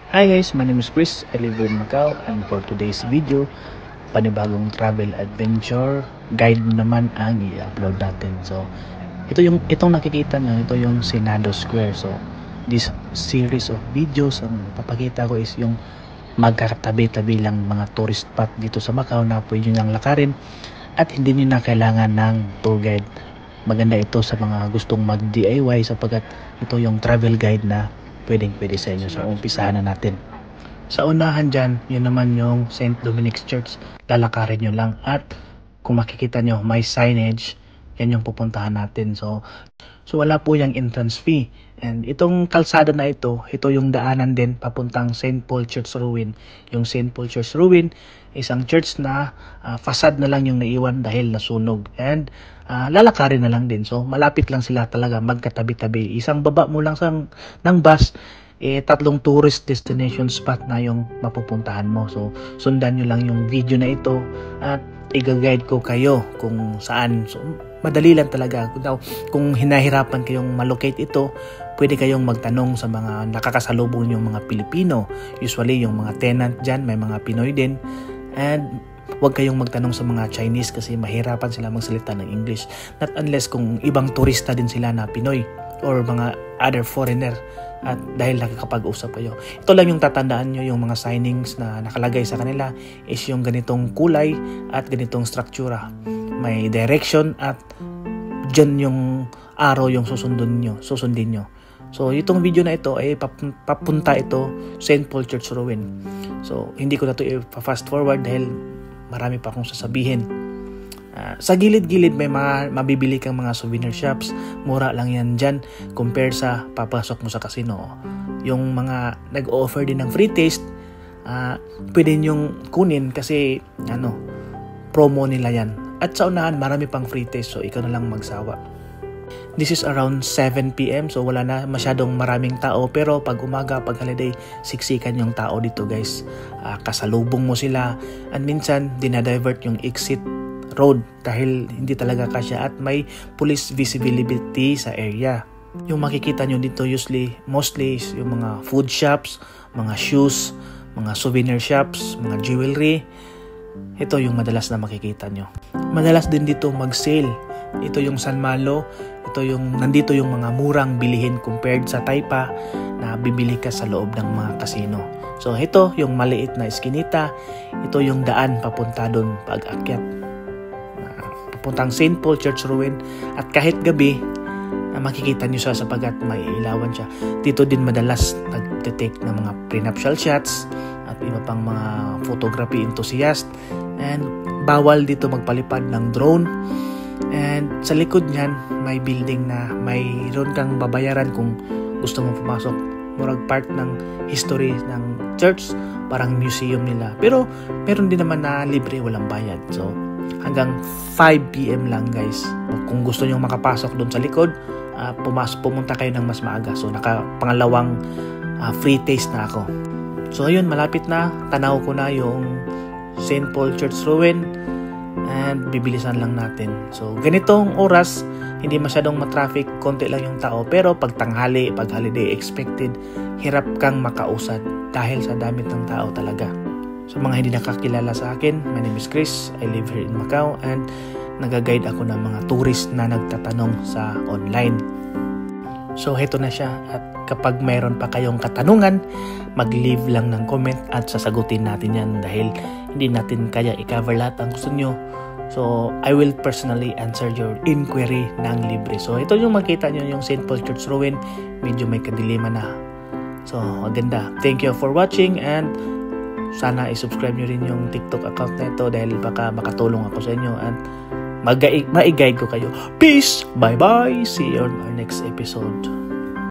Hi guys, my name is Chris. I live in Macau, and for today's video, panibagong travel adventure guide naman ang i-upload natin. So, itong nakikita nyo, ito yung Senado Square. So, this series of videos ang papakita ko is yung magkakatabi-tabi lang mga tourist spot dito sa Macau na pwede nyo nang lakarin at hindi nyo na kailangan ng tour guide. Maganda ito sa mga gustong mag-DIY sapagkat ito yung travel guide na pwede sa inyo. So, umpisahan na natin. Sa unahan dyan, yun naman yung St. Dominic's Church. Lalakarin nyo lang. At kung makikita nyo, may signage. Yan yung pupuntahan natin. So wala po yung entrance fee. And itong kalsada na ito yung daanan din papuntang St. Paul Church Ruin. Yung St. Paul Church Ruin, isang church na facade na lang yung naiwan dahil nasunog. And lalakarin na lang din. So malapit lang sila talaga, magkatabi-tabi. Isang baba mo lang ng bus, tatlong tourist destination spot na yung mapupuntahan mo. So sundan nyo lang yung video na ito at i-guide ko kayo kung saan. So madali lang talaga. Kung hinahirapan kayong malocate ito, pwede kayong magtanong sa mga nakakasalubong yung mga Pilipino. Usually yung mga tenant dyan, may mga Pinoy din. And huwag kayong magtanong sa mga Chinese kasi mahirapan sila magsalita ng English. Not unless kung ibang turista din sila na Pinoy or mga other foreigner. At dahil nakakapag-usap kayo, ito lang yung tatandaan nyo, yung mga signings na nakalagay sa kanila is yung ganitong kulay at ganitong struktura, may direction at dyan yung arrow yung susundin nyo. So itong video na ito ay papunta ito St. Paul Church Ruin. So hindi ko na ito i-fast forward dahil marami pa akong sasabihin. Sa gilid-gilid may mabibili kang mga souvenir shops. Mura lang yan dyan compare sa papasok mo sa casino. Yung mga nag-offer din ng free taste, pwede nyong kunin kasi promo nila yan. At sa unahan marami pang free taste, so ikaw na lang magsawa. This is around 7 PM, so wala na masyadong maraming tao. Pero pag umaga, pag holiday, siksikan yung tao dito guys. Kasalubong mo sila at minsan dinadivert yung exit road dahil hindi talaga kasya at may police visibility sa area. Yung makikita nyo dito mostly yung mga food shops, mga shoes, mga souvenir shops, mga jewelry. Ito yung madalas na makikita nyo. Madalas din dito mag-sale. Ito yung San Malo. Nandito yung mga murang bilihin compared sa Taipa na bibili ka sa loob ng mga casino. So ito yung maliit na eskinita. Ito yung daan papunta doon pag-akyat papuntang St. Paul Church Ruin. At kahit gabi, makikita nyo siya sapagkat may ilawan siya. Dito din madalas nag-take ng mga prenuptial shots at iba pang mga photography enthusiast. And bawal dito magpalipad ng drone. And sa likod niyan, may building na mayroon kang babayaran kung gusto mo pumasok. Murag part ng history ng church, parang museum nila. Pero meron din naman na libre, walang bayad. So hanggang 5 PM lang guys. Kung gusto nyo makapasok doon sa likod, pumunta kayo ng mas maaga. So pangalawang free taste na ako. So ayun, malapit na. Tanaw ko na yung St. Paul Church Ruin and bibilisan lang natin. So ganitong oras, hindi masyadong matraffic, konti lang yung tao. Pero pag tanghali, pag holiday expected, hirap kang makausad dahil sa dami ng tao talaga. Sa mga hindi nakakilala sa akin, my name is Chris. I live here in Macau and nag-guide ako ng mga tourist na nagtatanong sa online. So heto na siya, at kapag mayroon pa kayong katanungan, mag-leave lang ng comment at sasagutin natin yan dahil hindi natin kaya i-cover lahat ang gusto nyo. So I will personally answer your inquiry ng libre. So ito yung makita nyo, yung St. Paul Church Ruin. Medyo may kadiliman na. So maganda. Thank you for watching and sana i-subscribe nyo rin yung TikTok account na ito dahil baka makatulong ako sa inyo at ma-guide ko kayo. Peace! Bye-bye! See you on our next episode.